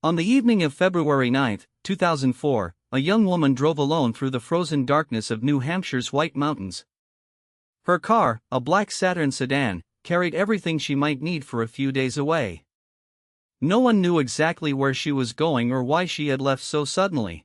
On the evening of February 9, 2004, a young woman drove alone through the frozen darkness of New Hampshire's White Mountains. Her car, a black Saturn sedan, carried everything she might need for a few days away. No one knew exactly where she was going or why she had left so suddenly.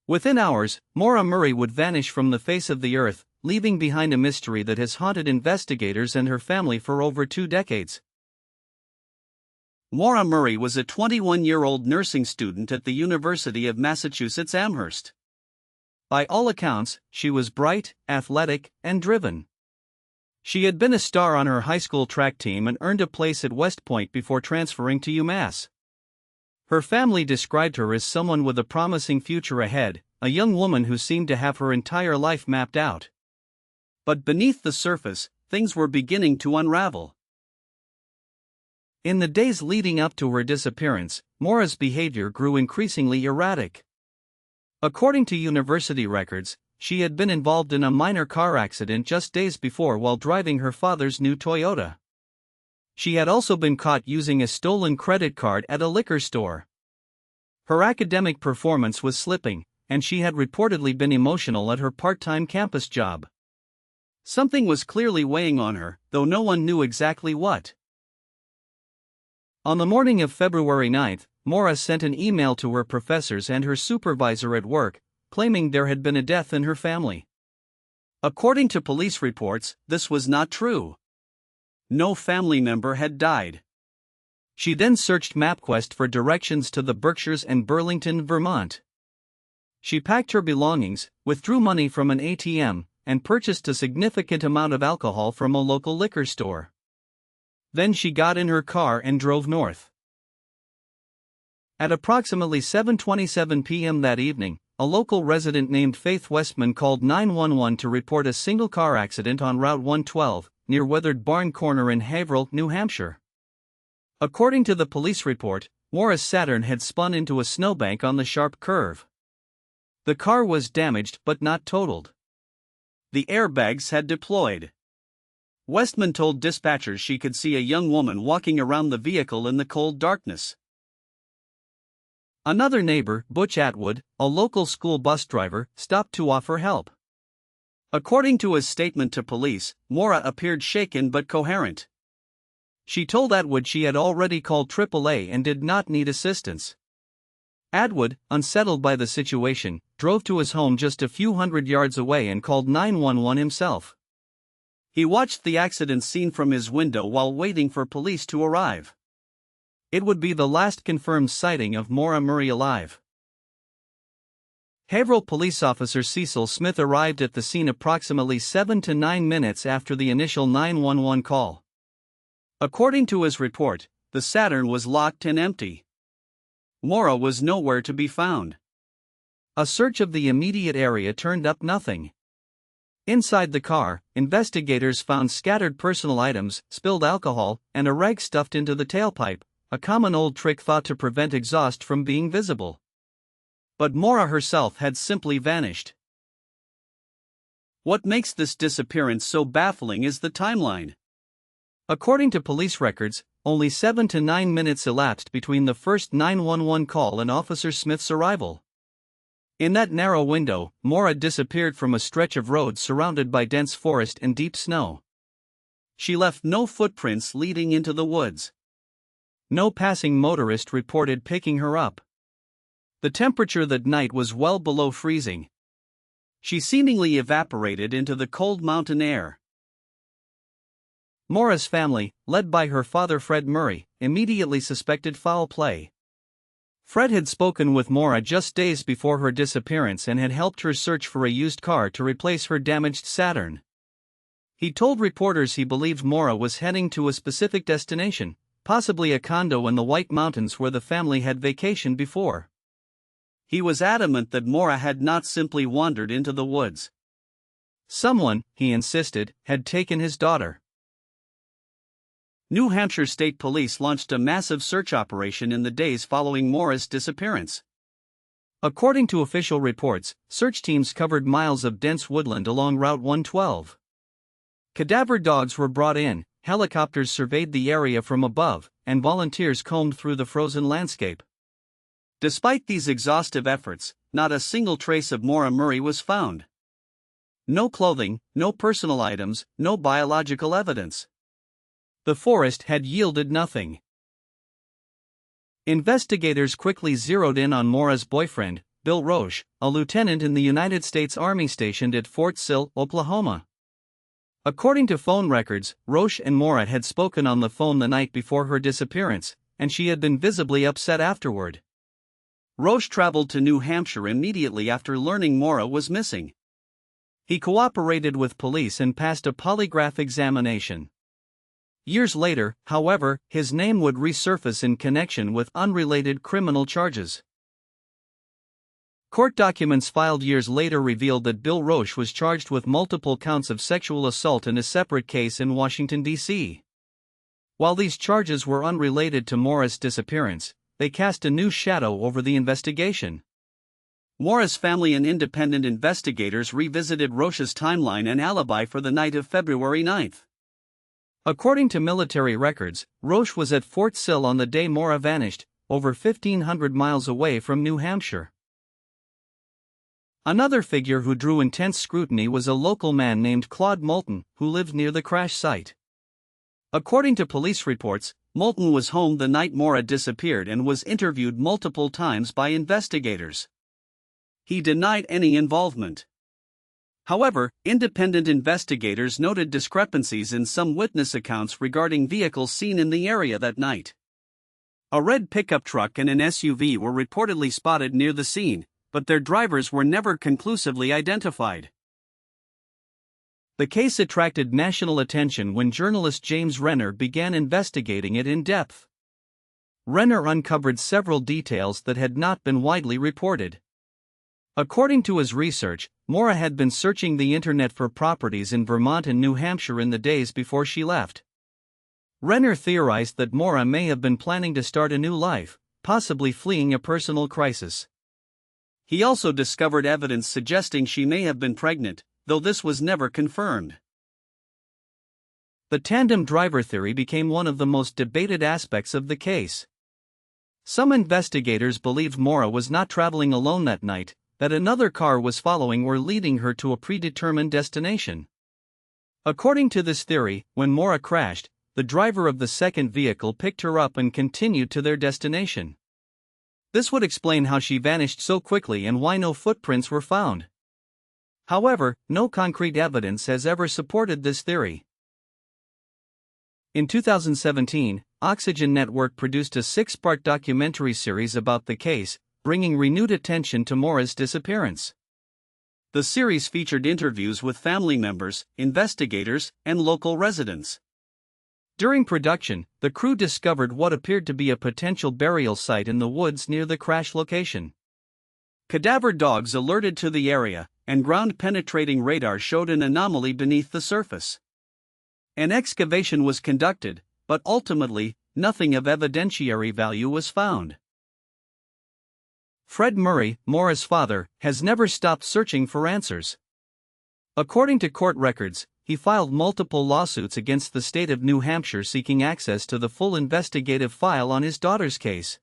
Within hours, Maura Murray would vanish from the face of the earth, leaving behind a mystery that has haunted investigators and her family for over 2 decades. Maura Murray was a 21-year-old nursing student at the University of Massachusetts Amherst. By all accounts, she was bright, athletic, and driven. She had been a star on her high school track team and earned a place at West Point before transferring to UMass. Her family described her as someone with a promising future ahead, a young woman who seemed to have her entire life mapped out. But beneath the surface, things were beginning to unravel. In the days leading up to her disappearance, Maura's behavior grew increasingly erratic. According to university records, she had been involved in a minor car accident just days before while driving her father's new Toyota. She had also been caught using a stolen credit card at a liquor store. Her academic performance was slipping, and she had reportedly been emotional at her part-time campus job. Something was clearly weighing on her, though no one knew exactly what. On the morning of February 9, Maura sent an email to her professors and her supervisor at work, claiming there had been a death in her family. According to police reports, this was not true. No family member had died. She then searched MapQuest for directions to the Berkshires and Burlington, Vermont. She packed her belongings, withdrew money from an ATM, and purchased a significant amount of alcohol from a local liquor store. Then she got in her car and drove north. At approximately 7:27 p.m. that evening, a local resident named Faith Westman called 911 to report a single-car accident on Route 112, near Weathered Barn Corner in Haverhill, New Hampshire. According to the police report, Maura's Saturn had spun into a snowbank on the sharp curve. The car was damaged but not totaled. The airbags had deployed. Westman told dispatchers she could see a young woman walking around the vehicle in the cold darkness. Another neighbor, Butch Atwood, a local school bus driver, stopped to offer help. According to his statement to police, Maura appeared shaken but coherent. She told Atwood she had already called AAA and did not need assistance. Atwood, unsettled by the situation, drove to his home just a few hundred yards away and called 911 himself. He watched the accident scene from his window while waiting for police to arrive. It would be the last confirmed sighting of Maura Murray alive. Haverhill police officer Cecil Smith arrived at the scene approximately 7 to 9 minutes after the initial 911 call. According to his report, the Saturn was locked and empty. Maura was nowhere to be found. A search of the immediate area turned up nothing. Inside the car, investigators found scattered personal items, spilled alcohol, and a rag stuffed into the tailpipe, a common old trick thought to prevent exhaust from being visible. But Maura herself had simply vanished. What makes this disappearance so baffling is the timeline. According to police records, only 7 to 9 minutes elapsed between the first 911 call and Officer Smith's arrival. In that narrow window, Maura disappeared from a stretch of road surrounded by dense forest and deep snow. She left no footprints leading into the woods. No passing motorist reported picking her up. The temperature that night was well below freezing. She seemingly evaporated into the cold mountain air. Maura's family, led by her father Fred Murray, immediately suspected foul play. Fred had spoken with Maura just days before her disappearance and had helped her search for a used car to replace her damaged Saturn. He told reporters he believed Maura was heading to a specific destination, possibly a condo in the White Mountains where the family had vacationed before. He was adamant that Maura had not simply wandered into the woods. Someone, he insisted, had taken his daughter. New Hampshire State Police launched a massive search operation in the days following Maura's disappearance. According to official reports, search teams covered miles of dense woodland along Route 112. Cadaver dogs were brought in, helicopters surveyed the area from above, and volunteers combed through the frozen landscape. Despite these exhaustive efforts, not a single trace of Maura Murray was found. No clothing, no personal items, no biological evidence. The forest had yielded nothing. Investigators quickly zeroed in on Maura's boyfriend, Bill Roche, a lieutenant in the United States Army stationed at Fort Sill, Oklahoma. According to phone records, Roche and Maura had spoken on the phone the night before her disappearance, and she had been visibly upset afterward. Roche traveled to New Hampshire immediately after learning Maura was missing. He cooperated with police and passed a polygraph examination. Years later, however, his name would resurface in connection with unrelated criminal charges. Court documents filed years later revealed that Bill Roche was charged with multiple counts of sexual assault in a separate case in Washington, D.C. While these charges were unrelated to Maura's disappearance, they cast a new shadow over the investigation. Maura's family and independent investigators revisited Roche's timeline and alibi for the night of February 9. According to military records, Roche was at Fort Sill on the day Maura vanished, over 1,500 miles away from New Hampshire. Another figure who drew intense scrutiny was a local man named Claude Moulton, who lived near the crash site. According to police reports, Moulton was home the night Maura disappeared and was interviewed multiple times by investigators. He denied any involvement. However, independent investigators noted discrepancies in some witness accounts regarding vehicles seen in the area that night. A red pickup truck and an SUV were reportedly spotted near the scene, but their drivers were never conclusively identified. The case attracted national attention when journalist James Renner began investigating it in depth. Renner uncovered several details that had not been widely reported. According to his research, Maura had been searching the internet for properties in Vermont and New Hampshire in the days before she left. Renner theorized that Maura may have been planning to start a new life, possibly fleeing a personal crisis. He also discovered evidence suggesting she may have been pregnant, though this was never confirmed. The tandem driver theory became one of the most debated aspects of the case. Some investigators believed Maura was not traveling alone that night, that another car was following or leading her to a predetermined destination. According to this theory, when Maura crashed, the driver of the second vehicle picked her up and continued to their destination. This would explain how she vanished so quickly and why no footprints were found. However, no concrete evidence has ever supported this theory. In 2017, Oxygen Network produced a 6-part documentary series about the case, bringing renewed attention to Maura's disappearance. The series featured interviews with family members, investigators, and local residents. During production, the crew discovered what appeared to be a potential burial site in the woods near the crash location. Cadaver dogs alerted to the area, and ground-penetrating radar showed an anomaly beneath the surface. An excavation was conducted, but ultimately, nothing of evidentiary value was found. Fred Murray, Maura's father, has never stopped searching for answers. According to court records, he filed multiple lawsuits against the state of New Hampshire seeking access to the full investigative file on his daughter's case.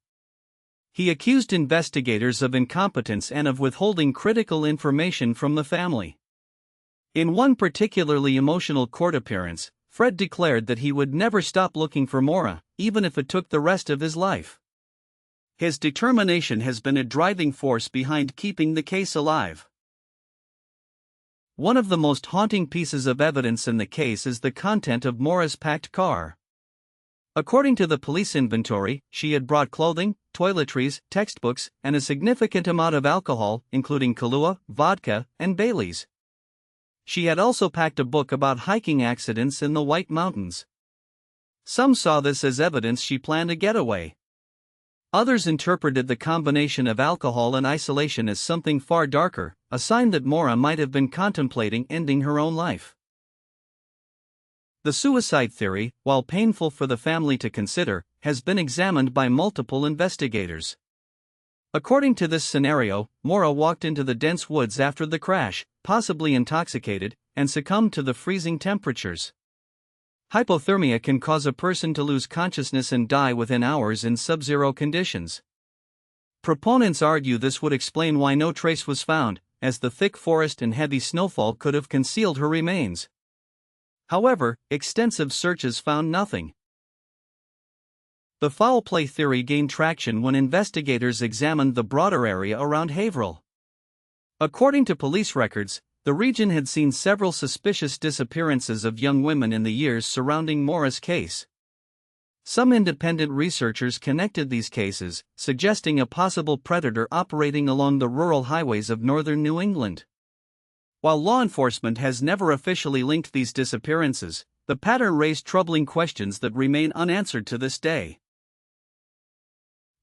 He accused investigators of incompetence and of withholding critical information from the family. In one particularly emotional court appearance, Fred declared that he would never stop looking for Maura, even if it took the rest of his life. His determination has been a driving force behind keeping the case alive. One of the most haunting pieces of evidence in the case is the content of Maura's packed car. According to the police inventory, she had brought clothing, toiletries, textbooks, and a significant amount of alcohol, including Kahlua, vodka, and Bailey's. She had also packed a book about hiking accidents in the White Mountains. Some saw this as evidence she planned a getaway. Others interpreted the combination of alcohol and isolation as something far darker, a sign that Maura might have been contemplating ending her own life. The suicide theory, while painful for the family to consider, has been examined by multiple investigators. According to this scenario, Maura walked into the dense woods after the crash, possibly intoxicated, and succumbed to the freezing temperatures. Hypothermia can cause a person to lose consciousness and die within hours in sub-zero conditions. Proponents argue this would explain why no trace was found, as the thick forest and heavy snowfall could have concealed her remains. However, extensive searches found nothing. The foul play theory gained traction when investigators examined the broader area around Haverhill. According to police records, the region had seen several suspicious disappearances of young women in the years surrounding Maura's case. Some independent researchers connected these cases, suggesting a possible predator operating along the rural highways of northern New England. While law enforcement has never officially linked these disappearances, the pattern raised troubling questions that remain unanswered to this day.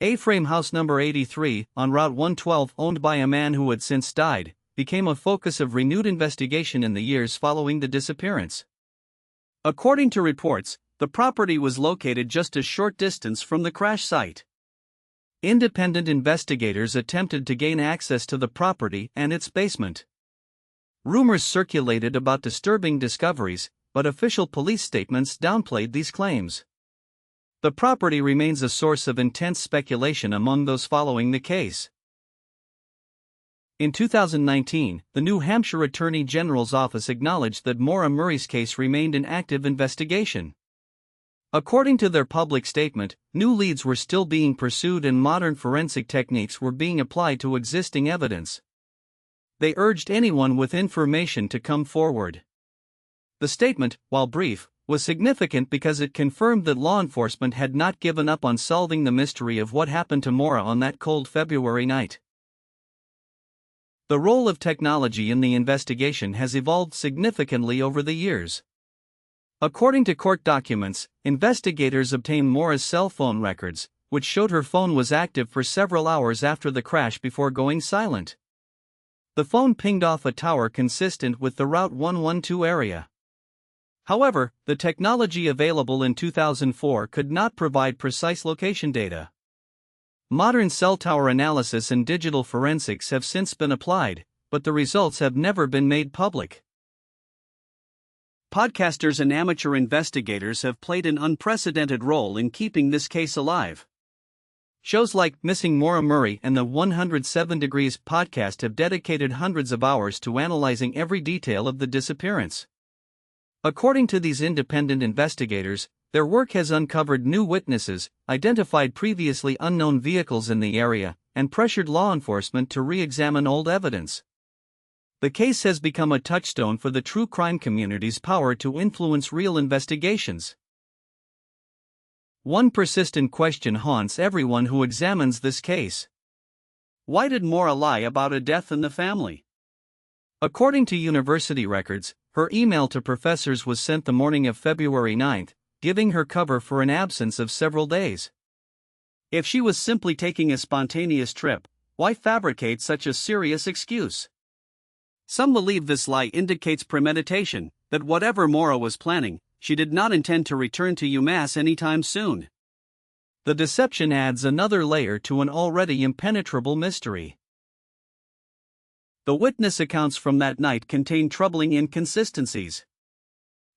A-frame house number 83, on Route 112, owned by a man who had since died, became a focus of renewed investigation in the years following the disappearance. According to reports, the property was located just a short distance from the crash site. Independent investigators attempted to gain access to the property and its basement. Rumors circulated about disturbing discoveries, but official police statements downplayed these claims. The property remains a source of intense speculation among those following the case. In 2019, the New Hampshire Attorney General's office acknowledged that Maura Murray's case remained in active investigation. According to their public statement, new leads were still being pursued and modern forensic techniques were being applied to existing evidence. They urged anyone with information to come forward. The statement, while brief, was significant because it confirmed that law enforcement had not given up on solving the mystery of what happened to Maura on that cold February night. The role of technology in the investigation has evolved significantly over the years. According to court documents, investigators obtained Maura's cell phone records, which showed her phone was active for several hours after the crash before going silent. The phone pinged off a tower consistent with the Route 112 area. However, the technology available in 2004 could not provide precise location data. Modern cell tower analysis and digital forensics have since been applied, but the results have never been made public. Podcasters and amateur investigators have played an unprecedented role in keeping this case alive. Shows like Missing Maura Murray and the 107 Degrees podcast have dedicated hundreds of hours to analyzing every detail of the disappearance. According to these independent investigators, their work has uncovered new witnesses, identified previously unknown vehicles in the area, and pressured law enforcement to re-examine old evidence. The case has become a touchstone for the true crime community's power to influence real investigations. One persistent question haunts everyone who examines this case. Why did Maura lie about a death in the family? According to university records, her email to professors was sent the morning of February 9, giving her cover for an absence of several days. If she was simply taking a spontaneous trip, why fabricate such a serious excuse? Some believe this lie indicates premeditation, that whatever Maura was planning, she did not intend to return to UMass anytime soon. The deception adds another layer to an already impenetrable mystery. The witness accounts from that night contain troubling inconsistencies.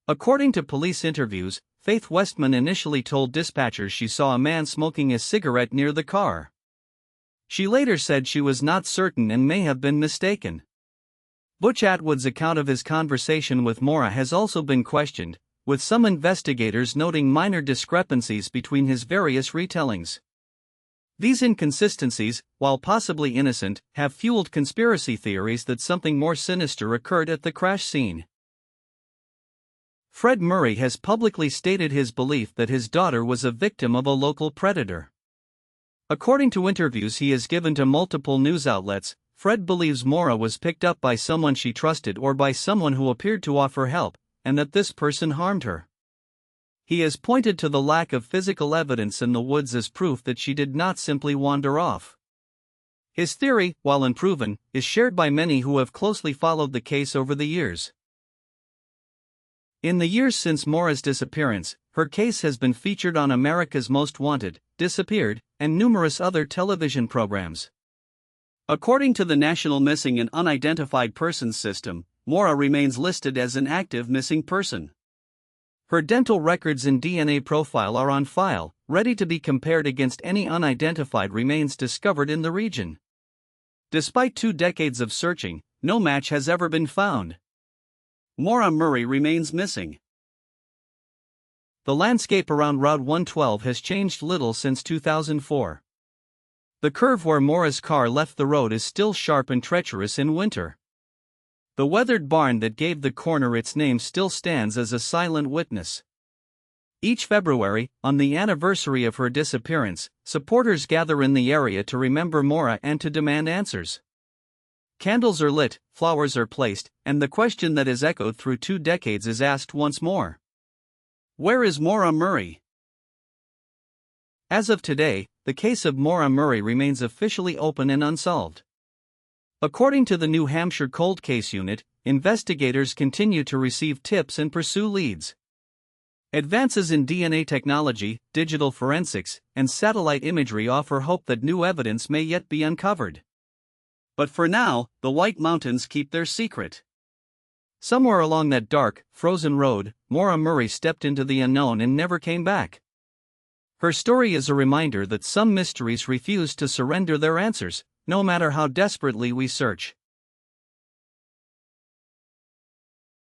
According to police interviews, Faith Westman initially told dispatchers she saw a man smoking a cigarette near the car. She later said she was not certain and may have been mistaken. Butch Atwood's account of his conversation with Maura has also been questioned, with some investigators noting minor discrepancies between his various retellings. These inconsistencies, while possibly innocent, have fueled conspiracy theories that something more sinister occurred at the crash scene. Fred Murray has publicly stated his belief that his daughter was a victim of a local predator. According to interviews he has given to multiple news outlets, Fred believes Maura was picked up by someone she trusted or by someone who appeared to offer help, and that this person harmed her. He has pointed to the lack of physical evidence in the woods as proof that she did not simply wander off. His theory, while unproven, is shared by many who have closely followed the case over the years. In the years since Maura's disappearance, her case has been featured on America's Most Wanted, Disappeared, and numerous other television programs. According to the National Missing and Unidentified Persons System, Maura remains listed as an active missing person. Her dental records and DNA profile are on file, ready to be compared against any unidentified remains discovered in the region. Despite 2 decades of searching, no match has ever been found. Maura Murray remains missing. The landscape around Route 112 has changed little since 2004. The curve where Maura's car left the road is still sharp and treacherous in winter. The weathered barn that gave the corner its name still stands as a silent witness. Each February, on the anniversary of her disappearance, supporters gather in the area to remember Maura and to demand answers. Candles are lit, flowers are placed, and the question that has echoed through 2 decades is asked once more. Where is Maura Murray? As of today, the case of Maura Murray remains officially open and unsolved. According to the New Hampshire Cold Case Unit, investigators continue to receive tips and pursue leads. Advances in DNA technology, digital forensics, and satellite imagery offer hope that new evidence may yet be uncovered. But for now, the White Mountains keep their secret. Somewhere along that dark, frozen road, Maura Murray stepped into the unknown and never came back. Her story is a reminder that some mysteries refuse to surrender their answers, no matter how desperately we search.